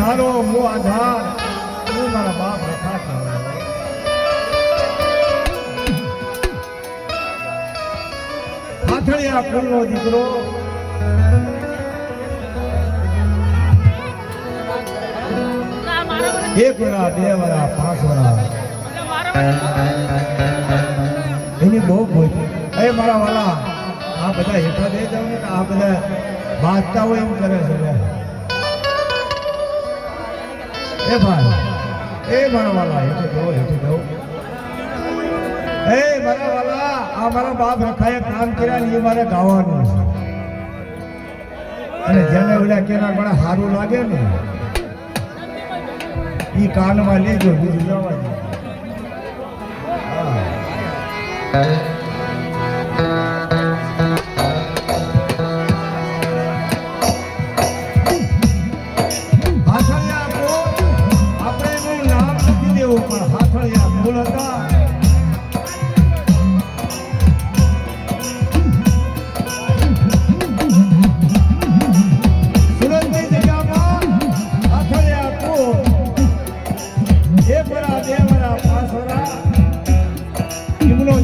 તારો મો આધાર તું મારા બાપ રખાતો હાથળિયા કુળનો દીકરો એક વરા બે વરા પાંચ વરા એની બહુ ભૂલ એ મારા વાલા આ બધા હેઠા દે જાવ ને આ બધા બાંધતા હોય એમ કરે છે એ ભાઈ એ મારા વાલા હેઠે જવો એ મારા વાલા આ મારા બાપ રખાએ કામ કર્યા ને એ મારે ગાવાનું છે અને જેને ઓલા કેના પણ સારું લાગે ને એ કાનમાં લેજો બીજું જવા દે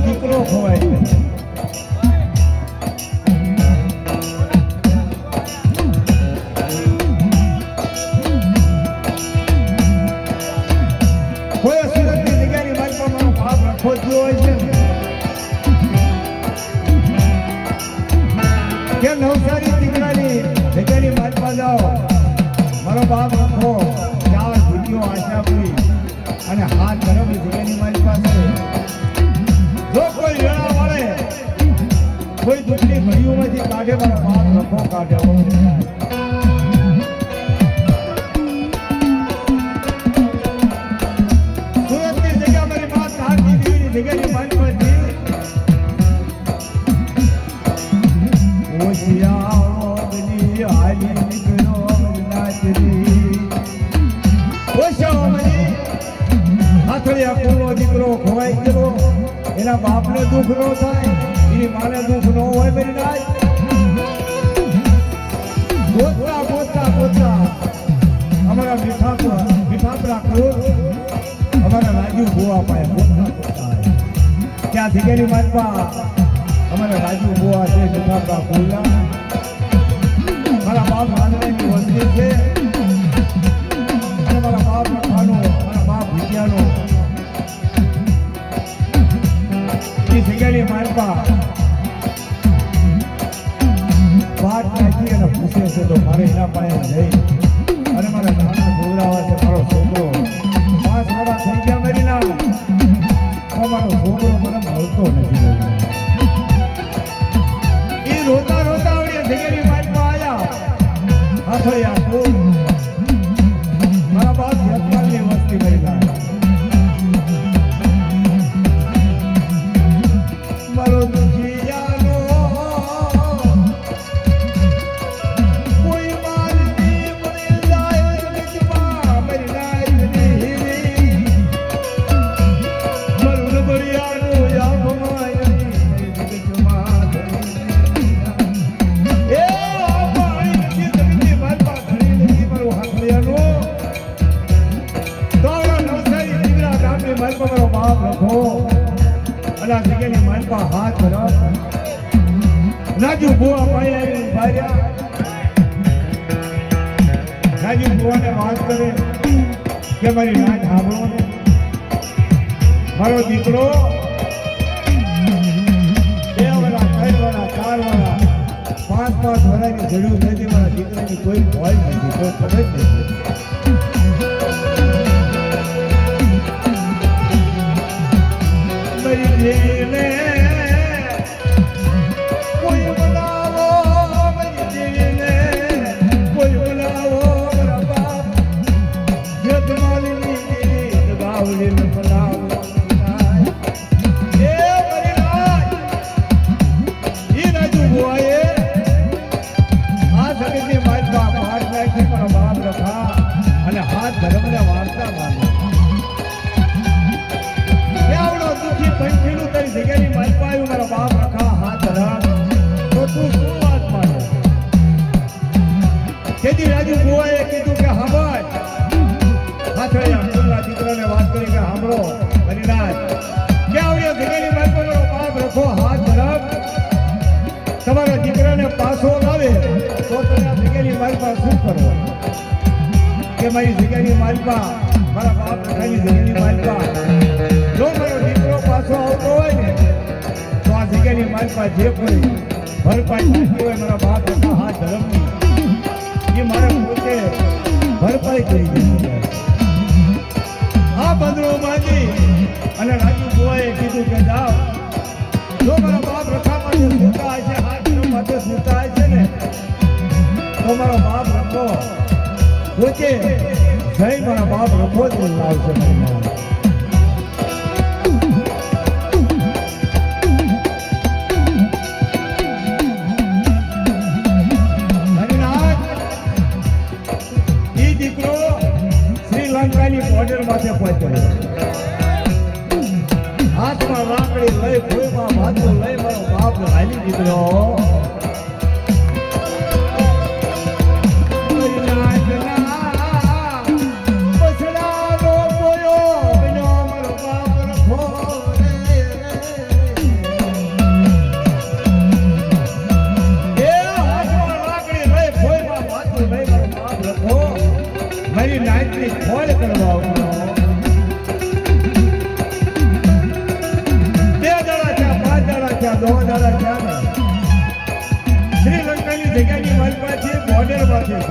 દીકરો ખોવાય કોઈ સુરતની જગ્યાની મારી મારો ભાવ રાખો હોય છે કે નવસારી દીકરાની જગ્યાની મારી જાઓ મારો બાપ રાખો ચાર ભૂતિઓ આશાપુરી અને હાથ ધરમની જગ્યાની મારી પાસે જો કોઈ વેળા મળે કોઈ દુઃખની ઘડીઓમાંથી કાઢે મારા બાપ રખો કાઢે સુરતની જગ્યા મારી બાપ હાથ દીધી જગ્યાની મારી પાસે ઓશિયા બની હાલી નીકળો નાચરી ઓશિયા બની હાથળિયા કુળનો દીકરો ખોવાઈ ગયો એના બાપને દુઃખ ન થાય એની માને દુઃખ ન હોય મેરી નાય ગોતરા ગોતરા ગોતરા અમારા મીઠાપરા ક્રોધ અમારા રાજુ બુઆ પાસે ગોતરા ત્યાં જગ્યાની માલપા અમારા રાજુ બુઆ છે મીઠાપરા કુળના મારા બાપ રાંધણીની વસ્તી છે અને મારા બાપ રખાનો મારા બાપ વિદ્યાનો જગ્યાની માલપા વાત નાખી અને પૂછે છે તો મારે એના પાસે જઈ અને મારા નાના ગોરાવા છે મારો છોકરો 5 વર્ષ થઈ ગયા મારી ના મારો છોકરો મને મળતો નથી એ રોતા રોતા આવડે જગ્યાની માલપા આવ્યા હાથળિયા કોણ મારા બાપ યજમાનની વસ્તી કરી લાવ્યા મારો દુખિયાનો કોઈ માલની મળી જાય જગતમાં મરી નાય મારું નબળિયાનો યામમાં જગતમાં એ પાણી જગતની માલપા ઘણી નથી મારો હાથળિયાનો દોડા નવસારી દીકરા ગામની માલપા મારો બાપ રખો અલા જગ્યાની માલપા હાથ ધરા રાજુ બુઆ પાયા ભાર્યા રાજુ બુઆને વાત કરે કે મારી નાત સાંભળો ને મારો દીકરો 2 વર્ષ 3 વર્ષ 4 વર્ષ 5 વર્ષની જરૂર નથી મારા દીકરાની કોઈ ભય નથી કોઈ ખબર જ નથી કોઈ બોલાવો મારી દેવીને કોઈ બોલાવો મારા બાપ યજમાનની બાવલીને બોલાવો એ મારી રાજ એ રાજુ બુઆએ આ જગતની મારી બાપ હાથ નાખી મારા બાપ રખા અને હાથ ધર્મને વાર્તા માની આવડો દુઃખી પંખીનું તારી જગ્યાની મારી પણ શું કરો કે મારી જગ્યાની માલપા મારા બાપ રખાની જગ્યાની માલપા જો મારો દીકરો પાછો આવતો હોય ને તો આ જગ્યાની માલપા જે કોઈ ભરપાઈ થતી હોય મારા બાપ રખા હાથ ધરમની એ મારે પોતે ભરપાઈ કરી દીધી આ બંદરો બાંધી અને રાજુ બુઆએ કીધું કે જાઓ જો મારા બાપ રખા માટે સૂતા હશે હાથ ધરમ માટે સૂતા હશે ને તો મારો બાપ રખો પોતે જઈ મારા બાપ રખો જ લાવશે બોર્ડર માથે પહોંચ્યો હાથમાં લાકડી લઈ ભૂલમાં ભાતું લઈ મારો બાપ હાલી દીકરો મારી નાચની ખોળ કરવા આવતો બે દાડા થયા 5 દાડા થયા 2 દાડા થયા શ્રીલંકાની જગ્યાની માલપાથી બોર્ડર માંથી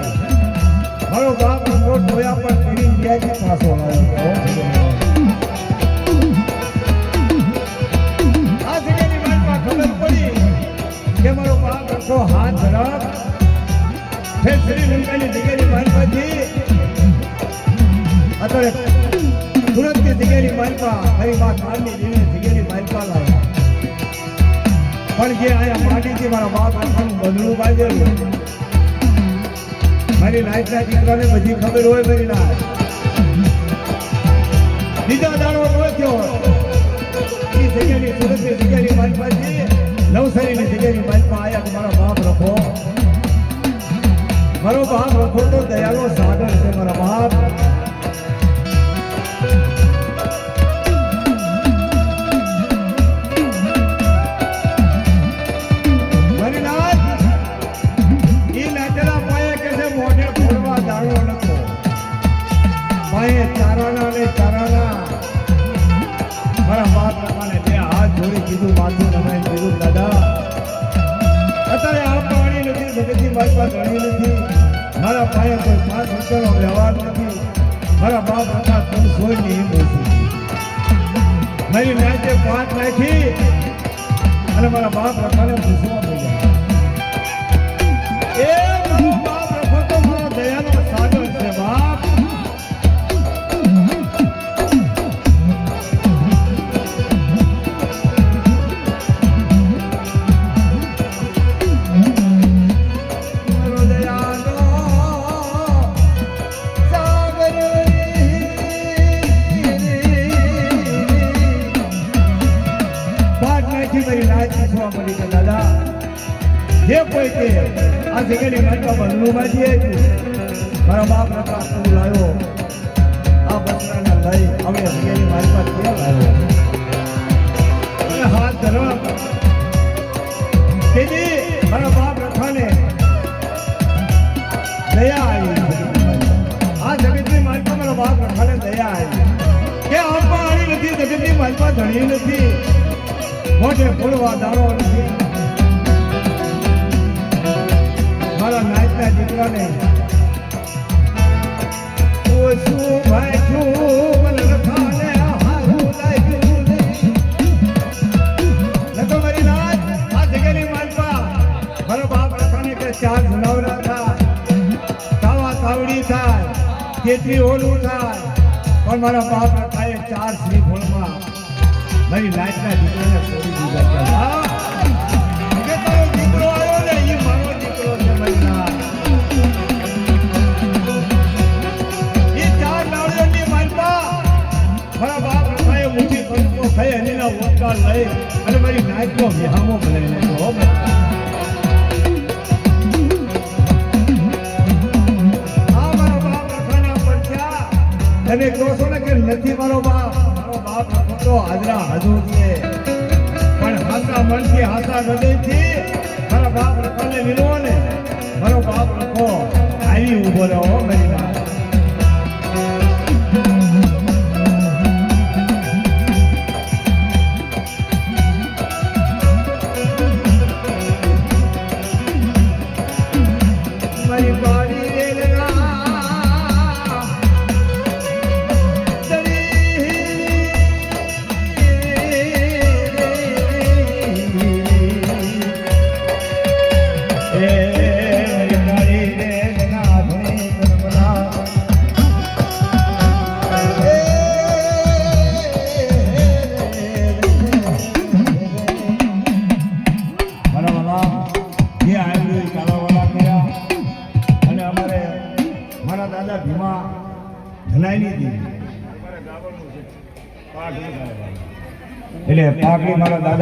મારો બાપ મોટ જોયા પણ ફરી ત્યાંથી પાછો આવ્યો આ જગ્યાની માલપા ખબર પડી કે મારો બાપ રખો હાથ ધરાવ ફેર શ્રીલંકાની જગ્યાની માલપાથી અત્યારે સુરતની જગ્યાની માલપા મારી વાત મારની જગ્યાની માલપા લાવે પણ જે આયા માટીથી મારા બાપ આખાનું બંધણું બાંધેલું મારી નાચના દીકરાને બધી ખબર હોય મારી નાચ બીજા દાડો થયો એ જગ્યાની સુરતની જગ્યાની માલપાથી નવસારીની જગ્યાની માલપા આયા તો મારા બાપ રખો મારો બાપ રખો તો દયાનો સાગર છે મારા બાપ ચારાના ને ચારાના મારા બાપ રખાને બે હાથ જોડી કીધું માથું નમાઈ કીધું દાદા અત્યારે આ પાણી નથી જગતની માલપા ગણી નથી મારા પાસે કોઈ 5 રૂપિયાનો વ્યવહાર નથી મારા બાપ રખા તું સોયની હિંમત મારી નાચે 5 નાખી અને મારા બાપ રખાને પૂછવા મળ્યા એ બાપ રખો તો મારા દયાનો સાગર છે બાપ જે કોઈ કે આ જગ્યાની માલપા બંધનું બાંધીએ મારા બાપ રખા તું લાવ્યો આ બસરાને લઈ હવે જગ્યાની માલપા ક્યાં લાવ્યો અને હાથ ધરવા તેથી મારા બાપ રખાને દયા આવી આ જગતની માલપા મારા બાપ રખાને દયા આવી કે આપવા આવી નથી જગતની માલપા ધણી નથી મોઢે ફૂલવા દાણો નથી મારા નાચના દીકરાને ઓછું ભાઈઠું મને રખાને હારું લાગ્યું ન તો મારી નાચ આ જગ્યાની માલપા મારા બાપ રખાને કે 4 જનાવરા થાય તાવા તાવડી થાય કેટલી ઓલું થાય પણ મારા બાપ રખાએ 4 શ્રીફળમાં મારી નાચના દીકરાને છોડી દીધા કે તારો દીકરો આવ્યો ને એ મારો દીકરો છે મારી નાચ એ 4 નાળિયેરની માલપા મારા બાપ રખાએ ઊંચી પંચો ખાઈ હનીના ઓટકા લઈ અને મારી નાચનો વિહામો બનાવી નાખ્યો આ મારા બાપ રખાના પડ્યા તમે કહો છો ને કે નથી મારો બાપ રખો તો હાજરા હાજર છે પણ હાસા મનથી હાસા હૃદયથી મારા બાપ રખાને વિનો ને મારો બાપ રખો આવી ઊભો રહો મારી વાત. મારી બાળી રેલના દાદા ભીમા ધનાઈ ની એટલે પાકડી મારા દાદા